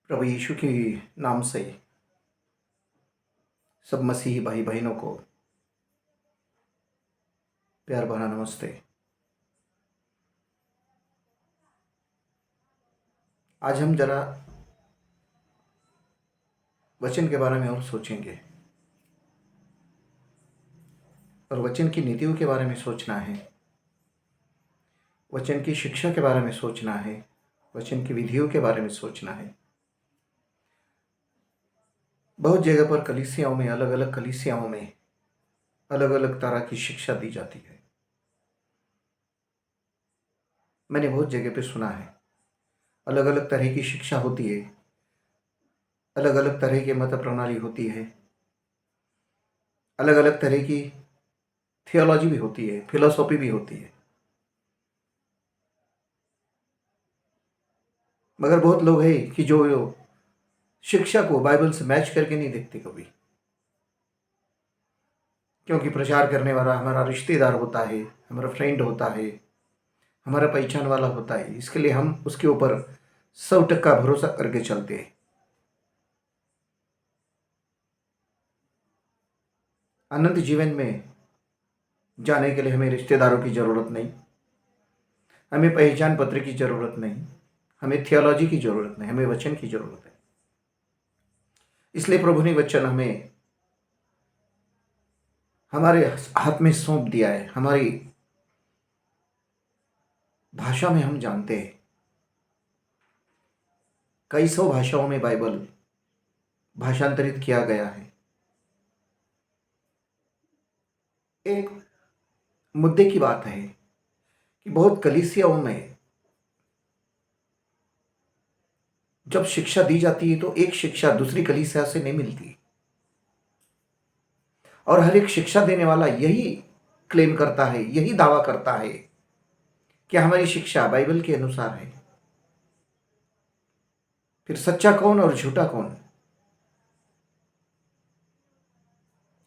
प्रभु यीशु के नाम से सब मसीही भाई बहनों को प्यार भरा नमस्ते। आज हम जरा वचन के बारे में और सोचेंगे और वचन की नीतियों के बारे में सोचना है, वचन की शिक्षा के बारे में सोचना है, वचन की विधियों के बारे में सोचना है। बहुत जगह पर कलीसियाओं में अलग अलग कलीसियाओं में अलग अलग तरह की शिक्षा दी जाती है। मैंने बहुत जगह पे सुना है अलग अलग तरह की शिक्षा होती है, अलग अलग तरह की मत प्रणाली होती है, अलग अलग तरह की थियोलॉजी भी होती है, फिलोसॉफी भी होती है। मगर बहुत लोग हैं कि जो शिक्षा को बाइबल से मैच करके नहीं देखते कभी, क्योंकि प्रचार करने वाला हमारा रिश्तेदार होता है, हमारा फ्रेंड होता है, हमारा पहचान वाला होता है, इसके लिए हम उसके ऊपर 100% भरोसा करके चलते हैं। अनंत जीवन में जाने के लिए हमें रिश्तेदारों की ज़रूरत नहीं, हमें पहचान पत्र की ज़रूरत नहीं, हमें थियोलॉजी की ज़रूरत नहीं, हमें वचन की ज़रूरत है। इसलिए प्रभु ने वचन हमें हमारे हाथ में सौंप दिया है। हमारी भाषा में हम जानते हैं, कई सौ भाषाओं में बाइबल भाषांतरित किया गया है। एक मुद्दे की बात है कि बहुत कलीसियाओं में जब शिक्षा दी जाती है तो एक शिक्षा दूसरी कलीसिया से नहीं मिलती, और हर एक शिक्षा देने वाला यही क्लेम करता है, यही दावा करता है कि हमारी शिक्षा बाइबल के अनुसार है। फिर सच्चा कौन और झूठा कौन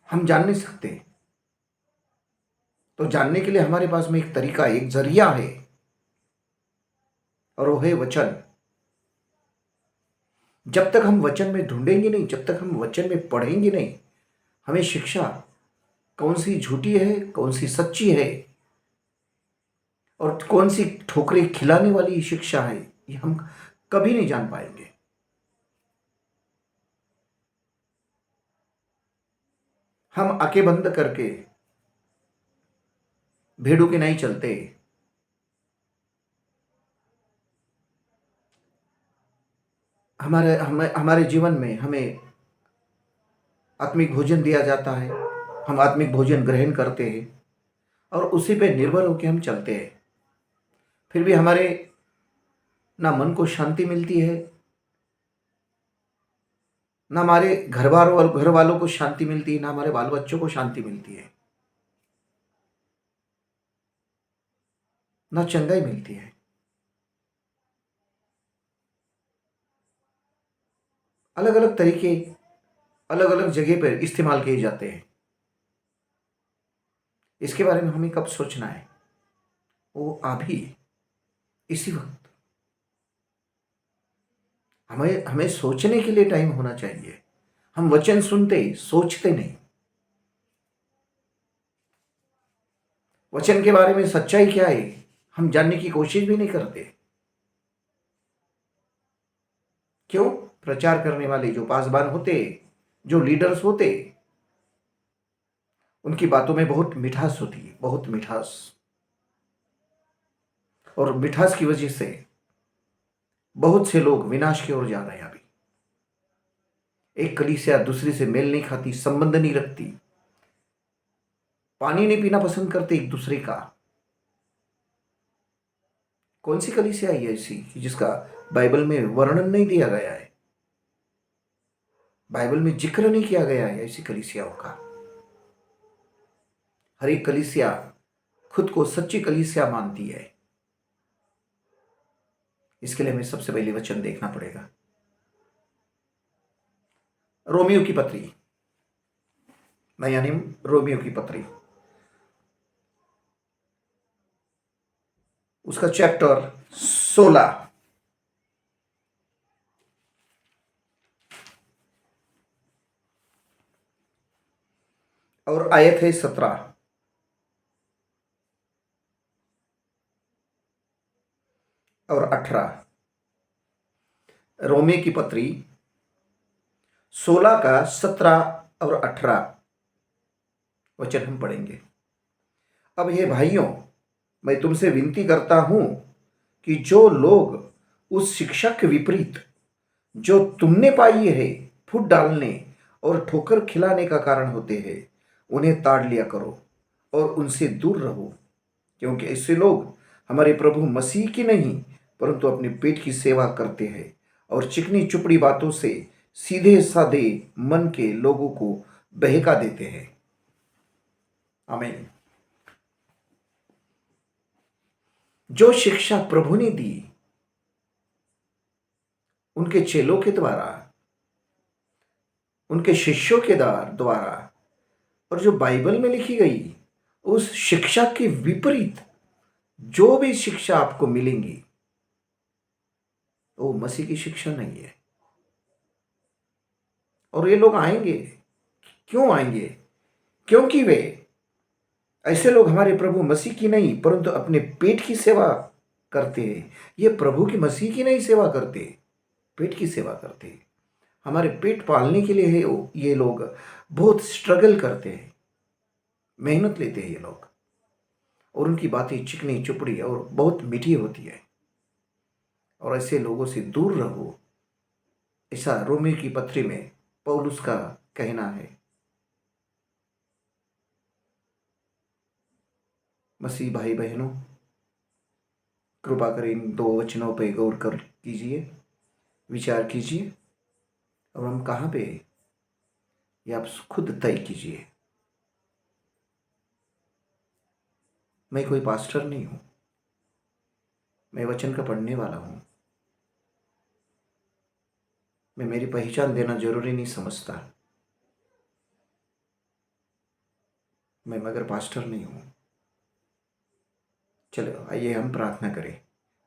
हम जान नहीं सकते। तो जानने के लिए हमारे पास में एक तरीका, एक जरिया है, और वो है वचन। जब तक हम वचन में ढूंढेंगे नहीं, जब तक हम वचन में पढ़ेंगे नहीं, हमें शिक्षा कौन सी झूठी है, कौन सी सच्ची है, और कौन सी ठोकरें खिलाने वाली शिक्षा है, ये हम कभी नहीं जान पाएंगे। हम आंखें बंद करके भेड़ों के नहीं चलते। हमारे जीवन में हमें आत्मिक भोजन दिया जाता है, हम आत्मिक भोजन ग्रहण करते हैं और उसी पे निर्भर होकर हम चलते हैं। फिर भी हमारे ना मन को शांति मिलती है, ना हमारे घर वालों को शांति मिलती है, ना हमारे बाल बच्चों को शांति मिलती है, ना चंगाई मिलती है। अलग अलग तरीके अलग अलग जगह पर इस्तेमाल किए जाते हैं। इसके बारे में हमें कब सोचना है? वो अभी, इसी वक्त। हमें हमें सोचने के लिए टाइम होना चाहिए। हम वचन सुनते सोचते नहीं, वचन के बारे में सच्चाई क्या है हम जानने की कोशिश भी नहीं करते। क्यों? प्रचार करने वाले जो पासवान होते, जो लीडर्स होते, उनकी बातों में बहुत मिठास होती है, बहुत मिठास। और मिठास की वजह से बहुत से लोग विनाश की ओर जा रहे हैं। अभी एक कलीसिया दूसरी से मेल नहीं खाती, संबंध नहीं रखती, पानी नहीं पीना पसंद करते एक दूसरे का। कौन सी कलीसिया है ऐसी कि जिसका बाइबल में वर्णन नहीं दिया गया है, बाइबल में जिक्र नहीं किया गया है ऐसी कलीसियाओं का? हर एक कलीसिया खुद को सच्ची कलीसिया मानती है। इसके लिए हमें सबसे पहले वचन देखना पड़ेगा। रोमियो की पत्री, नया नियम, रोमियो की पत्री, उसका चैप्टर 16, और आयत है 17 और 18। रोमे की पत्री 16 का 17 और 18 वचन हम पढ़ेंगे। अब हे भाइयों, मैं तुमसे विनती करता हूं कि जो लोग उस शिक्षा के विपरीत जो तुमने पाई है फूट डालने और ठोकर खिलाने का कारण होते हैं, उन्हें ताड़ लिया करो और उनसे दूर रहो, क्योंकि ऐसे लोग हमारे प्रभु मसीह की नहीं परंतु अपने पेट की सेवा करते हैं और चिकनी चुपड़ी बातों से सीधे साधे मन के लोगों को बहका देते हैं। आमीन। जो शिक्षा प्रभु ने दी उनके चेलों के द्वारा, उनके शिष्यों के द्वारा, और जो बाइबल में लिखी गई उस शिक्षा के विपरीत जो भी शिक्षा आपको मिलेंगी वो मसीह की शिक्षा नहीं है। और ये लोग आएंगे, क्यों आएंगे? क्योंकि वे ऐसे लोग हमारे प्रभु मसीह की नहीं परंतु अपने पेट की सेवा करते हैं। ये प्रभु की मसीह की नहीं सेवा करते, पेट की सेवा करते हैं। हमारे पेट पालने के लिए है ये लोग बहुत स्ट्रगल करते हैं, मेहनत लेते हैं ये लोग, और उनकी बातें चिकनी चुपड़ी और बहुत मीठी होती है। और ऐसे लोगों से दूर रहो, ऐसा रोमी की पत्री में पौलुस का कहना है। मसीह भाई बहनों, कृपा कर इन दो वचनों पर गौर कर कीजिए, विचार कीजिए, और हम कहाँ पे ये आप खुद तय कीजिए। मैं कोई पास्टर नहीं हूँ, मैं वचन का पढ़ने वाला हूँ। मैं मेरी पहचान देना जरूरी नहीं समझता, मैं मगर पास्टर नहीं हूँ। चलो आइए हम प्रार्थना करें।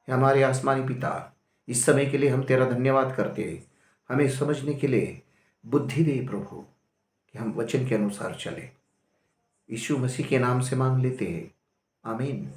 हमारे आसमानी पिता, इस समय के लिए हम तेरा धन्यवाद करते हैं। हमें समझने के लिए बुद्धि दे प्रभु कि हम वचन के अनुसार चले। यीशु मसीह के नाम से मांग लेते हैं, आमीन।